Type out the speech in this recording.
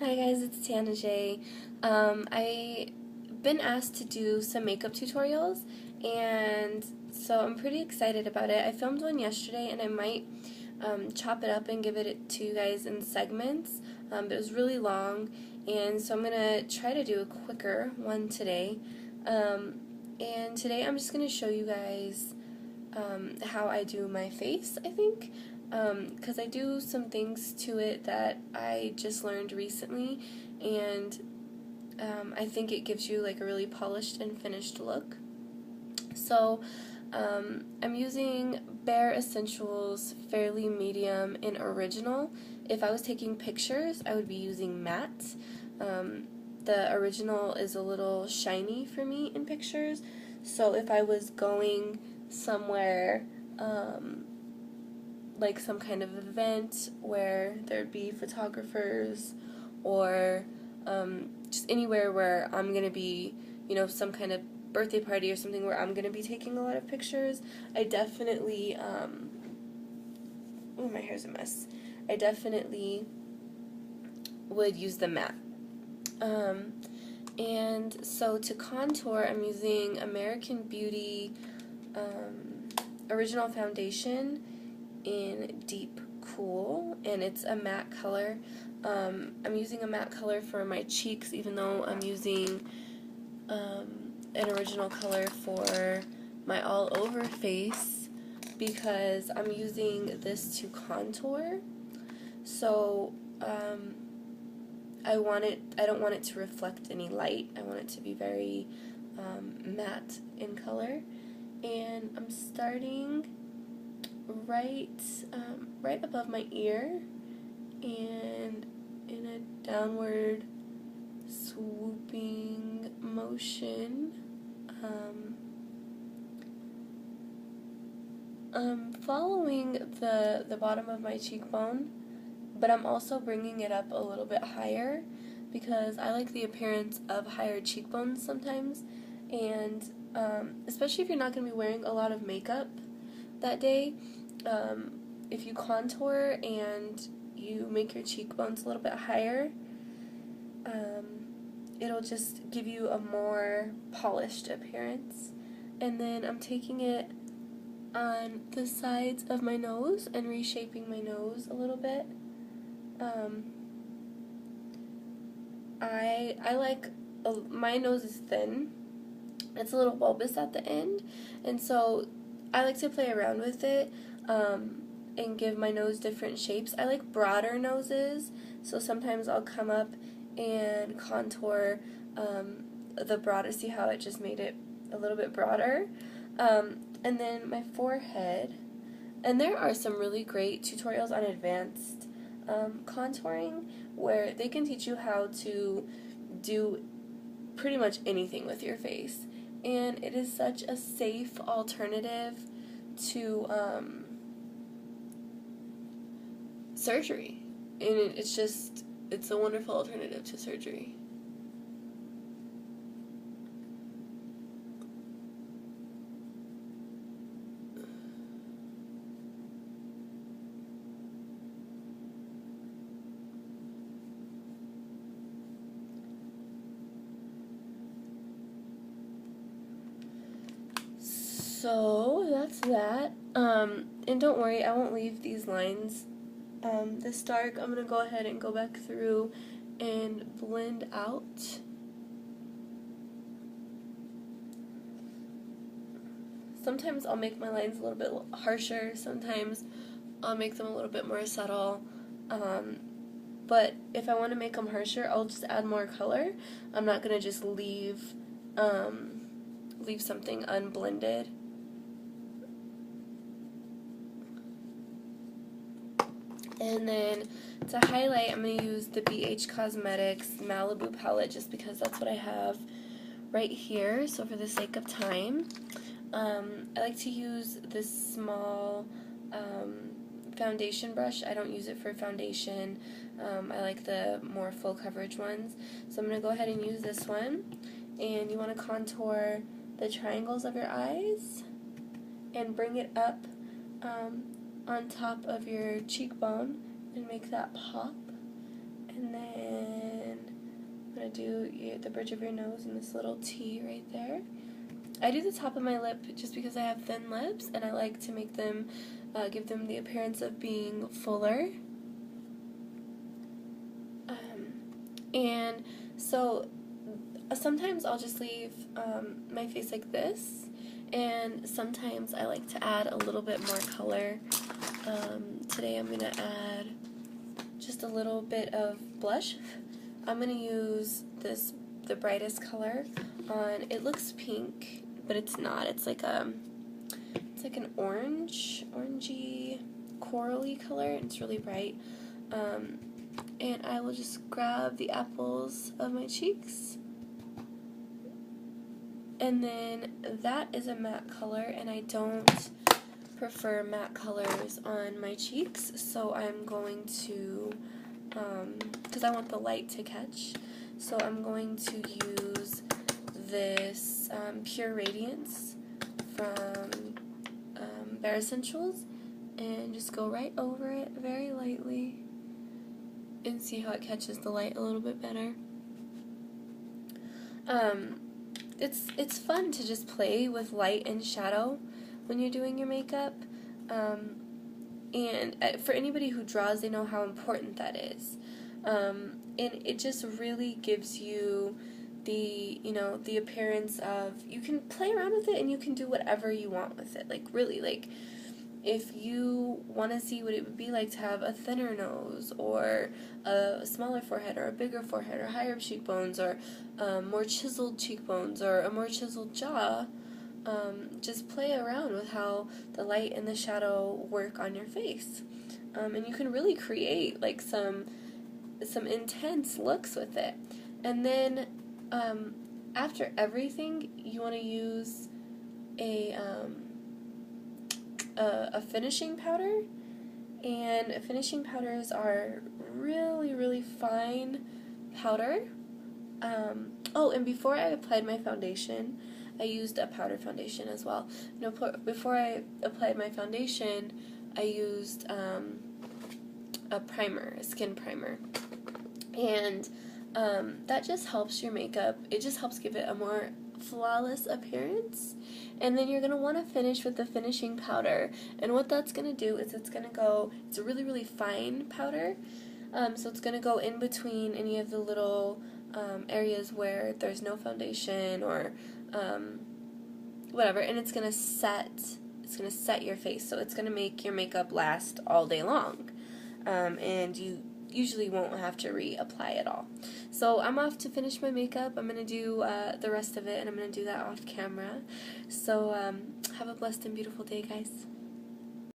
Hi guys, it's Tana J. I've been asked to do some makeup tutorials, and so I'm pretty excited about it. I filmed one yesterday, and I might chop it up and give it to you guys in segments. It was really long, and so I'm going to try to do a quicker one today. And today I'm just going to show you guys how I do my face, I think. Because I do some things to it that I just learned recently, and I think it gives you like a really polished and finished look. So I'm using Bare Essentials Fairly Medium in Original. If I was taking pictures, I would be using matte. The original is a little shiny for me in pictures, so if I was going somewhere like some kind of event where there'd be photographers, or just anywhere where I'm going to be, some kind of birthday party or something where I'm going to be taking a lot of pictures, I definitely, oh, my hair's a mess. I definitely would use the matte. And so to contour, I'm using American Beauty Original Foundation in Deep Cool, and it's a matte color. I'm using a matte color for my cheeks, even though I'm using an original color for my all over face, because I'm using this to contour. So I don't want it to reflect any light. I want it to be very matte in color, and I'm starting right above my ear, and in a downward swooping motion, I'm following the bottom of my cheekbone, but I'm also bringing it up a little bit higher because I like the appearance of higher cheekbones sometimes, and especially if you're not going to be wearing a lot of makeup that day, if you contour and you make your cheekbones a little bit higher, it'll just give you a more polished appearance. And then I'm taking it on the sides of my nose and reshaping my nose a little bit. I like, my nose is thin. It's a little bulbous at the end, and so I like to play around with it and give my nose different shapes. I like broader noses, so sometimes I'll come up and contour the broader. See how it just made it a little bit broader? And then my forehead. And there are some really great tutorials on advanced contouring where they can teach you how to do pretty much anything with your face. And it is such a safe alternative to surgery. And it's a wonderful alternative to surgery. So that's that. And don't worry, I won't leave these lines this dark. I'm going to go ahead and go back through and blend out. Sometimes I'll make my lines a little bit harsher, sometimes I'll make them a little bit more subtle. But if I want to make them harsher, I'll just add more color. I'm not going to just leave something unblended. And then to highlight, I'm going to use the BH Cosmetics Malibu palette just because that's what I have right here, so for the sake of time. I like to use this small foundation brush. I don't use it for foundation. I like the more full coverage ones. So I'm going to go ahead and use this one. And you want to contour the triangles of your eyes and bring it up on top of your cheekbone and make that pop. And then do the bridge of your nose and this little T right there. I do the top of my lip just because I have thin lips, and I like to make them, give them the appearance of being fuller. And so sometimes I'll just leave my face like this, and sometimes I like to add a little bit more color. Today I'm going to add just a little bit of blush. I'm going to use the brightest color on, it looks pink, but it's not. It's like an orangey, corally color, and it's really bright. And I will just grab the apples of my cheeks. And then that is a matte color, and I don't prefer matte colors on my cheeks, so I'm going to, because I want the light to catch, so I'm going to use this Pure Radiance from Bare Essentials, and just go right over it very lightly, and see how it catches the light a little bit better. It's fun to just play with light and shadow when you're doing your makeup, and for anybody who draws, they know how important that is, and it just really gives you the appearance of, you can play around with it and you can do whatever you want with it, like really, like if you want to see what it would be like to have a thinner nose, or a smaller forehead, or a bigger forehead, or higher cheekbones, or more chiseled cheekbones, or a more chiseled jaw, just play around with how the light and the shadow work on your face. And you can really create like some intense looks with it. And then after everything, you want to use a finishing powder, and finishing powders are really, really fine powder. Oh, and before I applied my foundation, I used a powder foundation as well. Before I applied my foundation, I used a primer, a skin primer, and that just helps your makeup. It just helps give it a more flawless appearance. And then you're going to want to finish with the finishing powder, and what that's going to do is it's a really, really fine powder, so it's going to go in between any of the little areas where there's no foundation or whatever, and it's going to set your face, so it's going to make your makeup last all day long, and you usually won't have to reapply it all. So I'm off to finish my makeup. I'm going to do the rest of it, and I'm going to do that off camera. So have a blessed and beautiful day, guys.